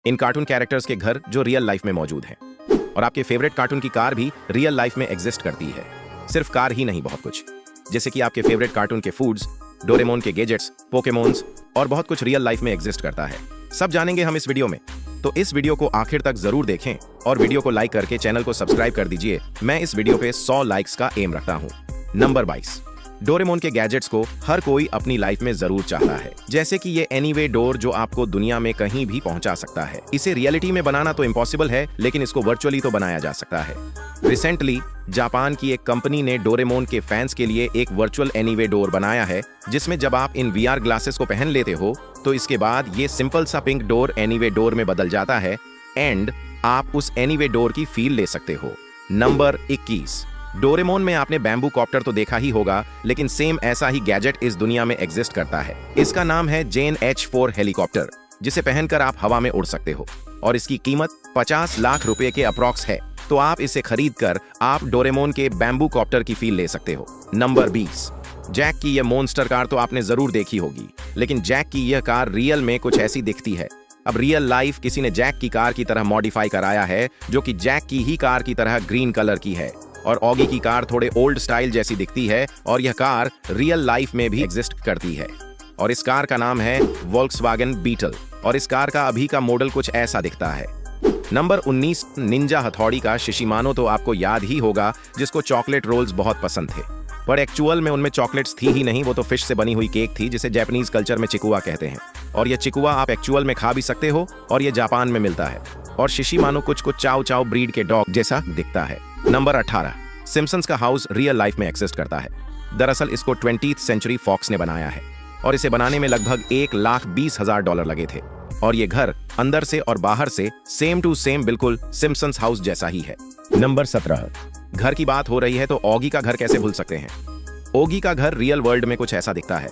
इन cartoon characters के घर जो रियल लाइफ में मौजूद हैं। और आपके फेवरेट कार्टून की कार भी रियल लाइफ में एग्जिस्ट करती है। सिर्फ कार ही नहीं, बहुत कुछ, जैसे कि आपके फेवरेट कार्टून के फूड्स, डोरेमोन के गैजेट्स, पोकेमोन्स और बहुत कुछ रियल लाइफ में एग्जिस्ट करता है। सब जानेंगे हम इस वीडियो में, तो इस वीडियो को आखिर तक जरूर देखें और वीडियो को लाइक करके चैनल को सब्सक्राइब कर दीजिए। मैं इस वीडियो पे 100 लाइक्स का एम रखता हूँ। नंबर 22। डोरेमोन के गैजेट्स को हर कोई अपनी लाइफ में जरूर चाहता है, जैसे कि ये एनीवे डोर जो आपको दुनिया में कहीं भी पहुंचा सकता है। इसे रियलिटी में बनाना तो इम्पॉसिबल है, लेकिन इसको वर्चुअली तो बनाया जा सकता है। रिसेंटली जापान की एक कंपनी ने डोरेमोन के फैंस के लिए एक वर्चुअल एनीवे डोर बनाया है, जिसमें जब आप इन VR ग्लासेस को पहन लेते हो तो इसके बाद ये सिंपल सा पिंक डोर एनीवे डोर में बदल जाता है एंड आप उस एनीवे डोर की फील ले सकते हो। नंबर 21। डोरेमोन में आपने बैम्बू कॉप्टर तो देखा ही होगा, लेकिन सेम ऐसा ही गैजेट इस दुनिया में एग्जिस्ट करता है। इसका नाम है जेन H4 हेलीकॉप्टर, जिसे पहनकर आप हवा में उड़ सकते हो और इसकी कीमत 50 लाख रुपए के अप्रॉक्स है। तो आप इसे खरीद कर आप डोरेमोन के बैम्बू कॉप्टर की फील ले सकते हो। नंबर 20। जैक की यह मॉन्स्टर कार तो आपने जरूर देखी होगी, लेकिन जैक की यह कार रियल में कुछ ऐसी दिखती है। अब रियल लाइफ किसी ने जैक की कार की तरह मॉडिफाई कराया है, जो कि जैक की ही कार की तरह ग्रीन कलर की है। और ऑगी की कार थोड़े ओल्ड स्टाइल जैसी दिखती है और यह कार रियल लाइफ में भी एग्जिस्ट करती है। और इस कार का नाम है वोल्क्सवैगन बीटल और इस कार का अभी का मॉडल कुछ ऐसा दिखता है। नंबर 19। निंजा हथौड़ी का शिशिमानो तो आपको याद ही होगा, जिसको चॉकलेट रोल्स बहुत पसंद थे, पर एक्चुअल में उनमें चॉकलेट्स थी ही नहीं, वो तो फिश से बनी हुई केक थी, जिसे जापानीज कल्चर में चिकुआ कहते हैं। और यह चिकुआ आप एक्चुअल में खा भी सकते हो और यह जापान में मिलता है। और शिशिमानो कुछ चाव चाव ब्रीड के डॉग जैसा दिखता है। नंबर 18। सिम्पसन्स का हाउस रियल लाइफ में एग्जिस्ट करता है। दरअसल इसको 20th सेंचुरी फॉक्स ने बनाया है और इसे बनाने में लगभग $1,20,000 लगे थे। और ये घर अंदर से और बाहर से सेम टू सेम बिल्कुल सिम्पसन्स हाउस जैसा ही है। नंबर 17। घर की बात हो रही है तो ऑगी का घर कैसे भूल सकते हैं। ऑगी का घर रियल वर्ल्ड में कुछ ऐसा दिखता है।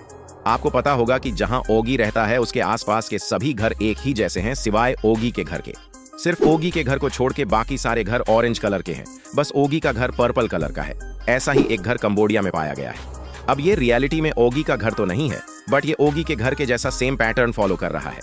आपको पता होगा कि जहां ऑगी रहता है उसके आसपास के सभी घर एक ही जैसे हैं, सिवाय ऑगी के घर के। सिर्फ ओगी के घर को छोड़ के बाकी सारे घर ऑरेंज कलर के हैं, बस ओगी का घर पर्पल कलर का है। ऐसा ही एक घर कंबोडिया में पाया गया है। अब ये रियलिटी में ओगी का घर तो नहीं है, बट ये ओगी के घर के जैसा सेम पैटर्न फॉलो कर रहा है।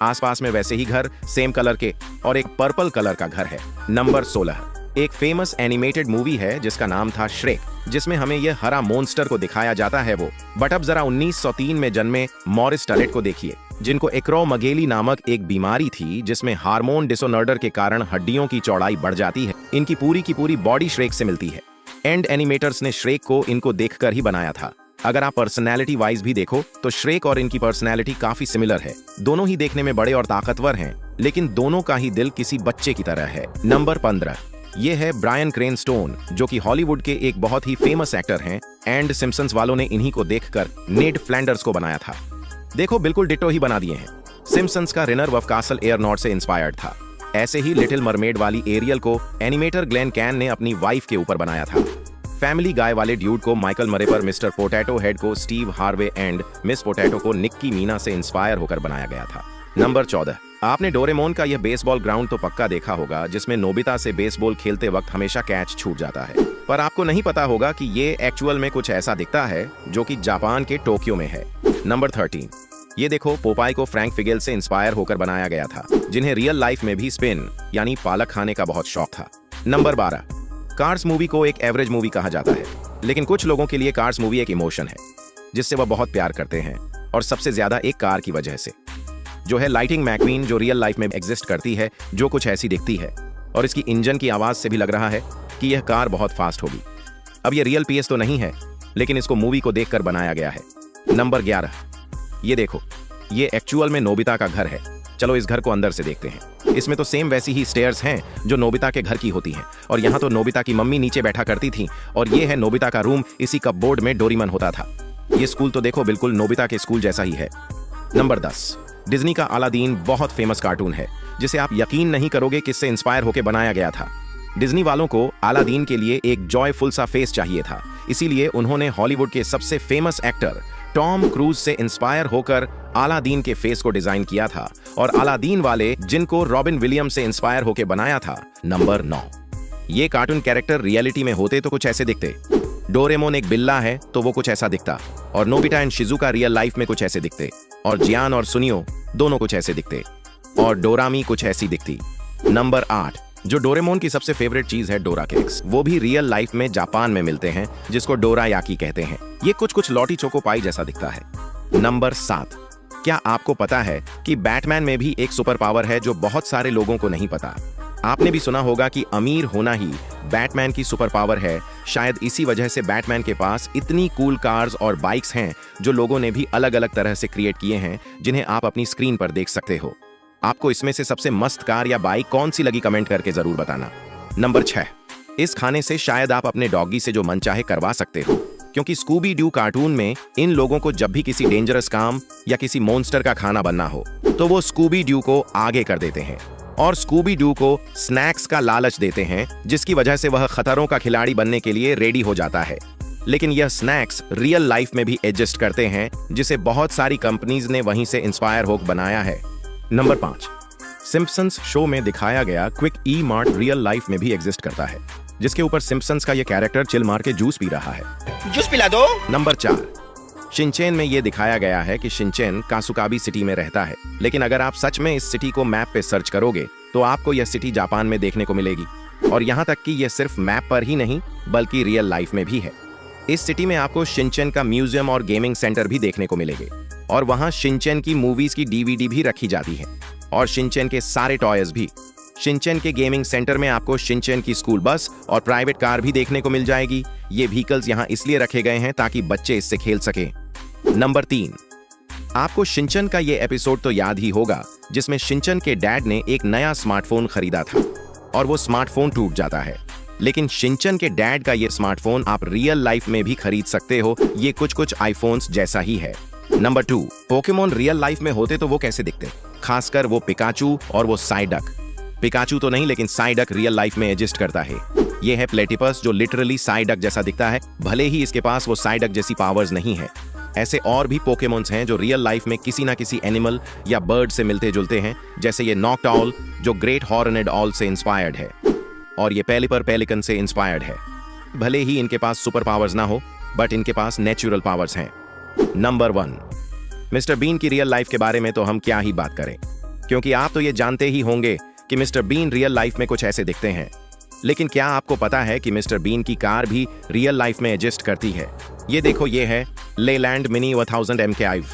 आसपास में वैसे ही घर सेम कलर के और एक पर्पल कलर का घर है। नंबर 16। एक फेमस एनिमेटेड मूवी है जिसका नाम था श्रेक, जिसमें हमें यह हरा मॉन्स्टर को दिखाया जाता है वो। बट अब जरा 1903 में जन्मे मॉरिस टलेट को देखिए, जिनको एक्रोमेगेली नामक एक बीमारी थी, जिसमें हार्मोन डिसऑर्डर के कारण हड्डियों की चौड़ाई बढ़ जाती है। इनकी पूरी की पूरी बॉडी श्रेक से मिलती है। एंड एनिमेटर्स ने श्रेक को इनको देखकर ही बनाया था। अगर आप पर्सनैलिटी वाइज भी देखो तो श्रेक और इनकी पर्सनैलिटी काफी सिमिलर है। दोनों ही देखने में बड़े और ताकतवर हैं, लेकिन दोनों का ही दिल किसी बच्चे की तरह है। नंबर 15। ये है ब्रायन क्रेनस्टोन, जो कि हॉलीवुड के एक बहुत ही फेमस एक्टर हैं। एंड सिम्पसन्स वालों ने इन्हीं को देखकर नेड फ्लैंडर्स को बनाया था। देखो बिल्कुल डिट्टो ही बना दिए हैं। सिम्पसन्स का रिनर ऑफ कासल एयरनॉट से इंस्पायर्ड था। ऐसे ही लिटिल मरमेड वाली एरियल को एनिमेटर ग्लेन कैन ने अपनी वाइफ के ऊपर बनाया था। फैमिली गाय वाले ड्यूड को माइकल मरे पर मिस्टर पोटैटो हेड को Steve Harvey and miss potato को निक्की मीना से इंस्पायर होकर बनाया गया था। नंबर 14। आपने डोरेमोन का यह बेसबॉल ग्राउंड तो पक्का देखा होगा, जिसमें नोबिता से बेसबॉल खेलते वक्त हमेशा कैच छूट जाता है। पर आपको नहीं पता होगा कि ये एक्चुअल में कुछ ऐसा दिखता है, जो कि जापान के टोक्यो में है। नंबर 13। ये देखो, पोपाई को फ्रैंक फिगेल से इंस्पायर होकर बनाया गया था, जिन्हें रियल लाइफ में भी स्पिन यानी पालक खाने का बहुत शौक था। नंबर 12। कार्स मूवी को एक एवरेज मूवी कहा जाता है, लेकिन कुछ लोगों के लिए कार्स मूवी एक इमोशन है, जिससे वह बहुत प्यार करते हैं, और सबसे ज्यादा एक कार की वजह से, जो है लाइटिंग मैक्वीन, जो रियल लाइफ में एग्जिस्ट करती है, जो कुछ ऐसी दिखती है। और इसकी इंजन की आवाज से भी लग रहा है कि यह कार बहुत फास्ट होगी। अब यह रियल PS तो नहीं है, लेकिन इसको मूवी को देखकर बनाया गया है। नंबर 11। ये देखो, ये एक्चुअल में नोबिता का घर है। चलो इस घर को अंदर से देखते हैं। इसमें तो सेम वैसी ही स्टेयर्स हैं जो नोबिता के घर की होती हैं, और यहाँ तो नोबिता की मम्मी नीचे बैठा करती थी, और ये है नोबिता का रूम। इसी कपबोर्ड में डोरेमोन होता था। ये स्कूल तो देखो बिल्कुल नोबिता के स्कूल जैसा ही है। नंबर 10। डिज्नी का अलादीन बहुत फेमस कार्टून है, जिसे आप यकीन नहीं करोगे किससे इंस्पायर होकर बनाया गया था। डिज्नी वालों को अलादीन के लिए एक जॉयफुल सा फेस चाहिए था, इसीलिए उन्होंने हॉलीवुड के सबसे फेमस एक्टर टॉम क्रूज से इंस्पायर होकर अलादीन के फेस को डिजाइन किया था, और अलादीन वाले जिनको रॉबिन विलियम्स से इंस्पायर होकर बनाया था। नंबर 9। ये कार्टून कैरेक्टर रियलिटी में होते तो कुछ ऐसे दिखते। डोरेमोन एक बिल्ला है तो वो कुछ ऐसा दिखता, और Nobita and Shizuka real life में कुछ ऐसे दिखते, और जियान और सुनियो दोनों कुछ ऐसे दिखते। और डोरामी कुछ ऐसी दिखती। नंबर 8, जो डोरेमोन की सबसे फेवरेट चीज है डोरा केक्स, वो भी रियल लाइफ में जापान में मिलते हैं, जिसको डोरा याकी कहते हैं। ये कुछ लौटी चोको पाई जैसा दिखता है। नंबर 7, क्या आपको पता है कि बैटमैन में भी एक सुपर पावर है जो बहुत सारे लोगों को नहीं पता। आपने भी सुना होगा कि अमीर होना ही बैटमैन की सुपर पावर है। शायद इसी वजह से बैटमैन के पास इतनी कूल कार्स और बाइक्स हैं जो लोगों ने भी अलग अलग तरह से क्रिएट किए हैं, जिन्हें आप अपनी स्क्रीन पर देख सकते हो। आपको इसमें से सबसे मस्त कार या बाइक कौन सी लगी कमेंट करके जरूर बताना। नंबर 6, इस खाने से शायद आप अपने डॉगी से जो मन चाहे करवा सकते हो, क्योंकि स्कूबी ड्यू कार्टून में इन लोगों को जब भी किसी डेंजरस काम या किसी मॉन्स्टर का खाना बनना हो तो वो स्कूबी ड्यू को आगे कर देते हैं और स्कूबी ड्यू को स्नैक्स का लालच देते हैं, जिसकी वजह से वह खतरों का खिलाड़ी बनने के लिए रेडी हो जाता है। लेकिन यह स्नैक्स रियल लाइफ में भी एडजस्ट करते हैं, जिसे बहुत सारी कंपनीज ने वहीं से इंस्पायर होकर बनाया है। नंबर 5, सिम्पसन्स शो में दिखाया गया quick e mart real life में भी एग्जिस्ट करता है, जिसके ऊपर सिम्पसन्स का यह कैरेक्टर चिल मार के जूस पी रहा है। जूस पिला दो। नंबर 4, शिनचैन में यह दिखाया गया है कि शिनचैन कासुकाबी सिटी में रहता है, लेकिन अगर आप सच में इस सिटी को मैप पे सर्च करोगे तो आपको यह सिटी जापान में देखने को मिलेगी। और यहाँ तक कि यह सिर्फ मैप पर ही नहीं बल्कि रियल लाइफ में भी है। इस सिटी में आपको शिनचैन का म्यूजियम और गेमिंग सेंटर भी देखने को मिलेंगे और वहाँ शिनचैन की मूवीज की डीवीडी भी रखी जाती है और शिनचैन के सारे टॉयज भी। शिनचैन के गेमिंग सेंटर में आपको शिनचैन की स्कूल बस और प्राइवेट कार भी देखने को मिल जाएगी। ये व्हीकल्स यहाँ इसलिए रखे गए हैं ताकि बच्चे इससे खेल सकें। नंबर 3, आपको शिनचैन का ये एपिसोड तो याद ही होगा जिसमें शिनचैन के डैड ने एक नया स्मार्टफोन खरीदा था और वो स्मार्टफोन टूट जाता है, लेकिन शिनचैन के डैड का ये स्मार्टफोन आप रियल लाइफ में भी खरीद सकते हो। ये कुछ आईफोन्स जैसा ही है। नंबर 2, पोकेमोन रियल लाइफ में होते तो वो कैसे दिखते, खासकर वो पिकाचू और वो साइडक। पिकाचू तो नहीं, लेकिन साइडक रियल लाइफ में एग्जिस्ट करता है। ये है प्लेटिपस, जो लिटरली साइडक जैसा दिखता है, भले ही इसके पास वो साइडक जैसी पावर्स नहीं है। ऐसे और भी पोकेमोन्स हैं जो रियल लाइफ में किसी ना किसी एनिमल या बर्ड से मिलते जुलते हैं, जैसे ये नॉक्टाउल जो ग्रेट हॉर्नेड ऑल से इंस्पायर्ड है और ये पेलिपर पेलिकन से इंस्पायर्ड है। भले ही इनके पास सुपर पावर्स ना हो, बट इनके पास नेचुरल पावर्स हैं। नंबर 1, मिस्टर बीन की रियल लाइफ के बारे में तो हम क्या ही बात करें, क्योंकि आप तो ये जानते ही होंगे कि मिस्टर बीन रियल लाइफ में कुछ ऐसे दिखते हैं। लेकिन क्या आपको पता है कि मिस्टर बीन की कार भी रियल लाइफ में एग्जिस्ट करती है। ये देखो, ये है लेलैंड मिनी 1000 MK5।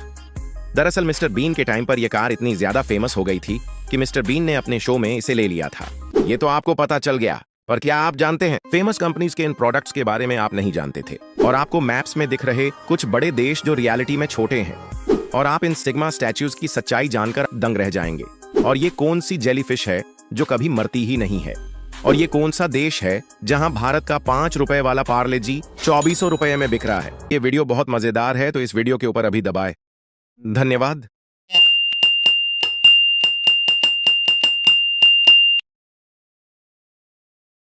दरअसल मिस्टर बीन के टाइम पर यह कार इतनी ज्यादा फेमस हो गई थी कि मिस्टर बीन ने अपने शो में इसे ले लिया था। ये तो आपको पता चल गया, पर क्या आप जानते हैं फेमस कंपनीज के इन प्रोडक्ट्स के बारे में आप नहीं जानते थे, और आपको मैप्स में दिख रहे कुछ बड़े देश जो रियलिटी में छोटे हैं, और आप इन स्टिग्मा स्टैच्यूज की सच्चाई जानकर दंग रह जाएंगे। और ये कौन सी जेलीफिश है जो कभी मरती ही नहीं है, और ये कौन सा देश है जहां भारत का 5 रुपए वाला पार्ले जी 2400 रुपए में बिक रहा है। ये वीडियो बहुत मजेदार है, तो इस वीडियो के ऊपर अभी दबाएं। धन्यवाद।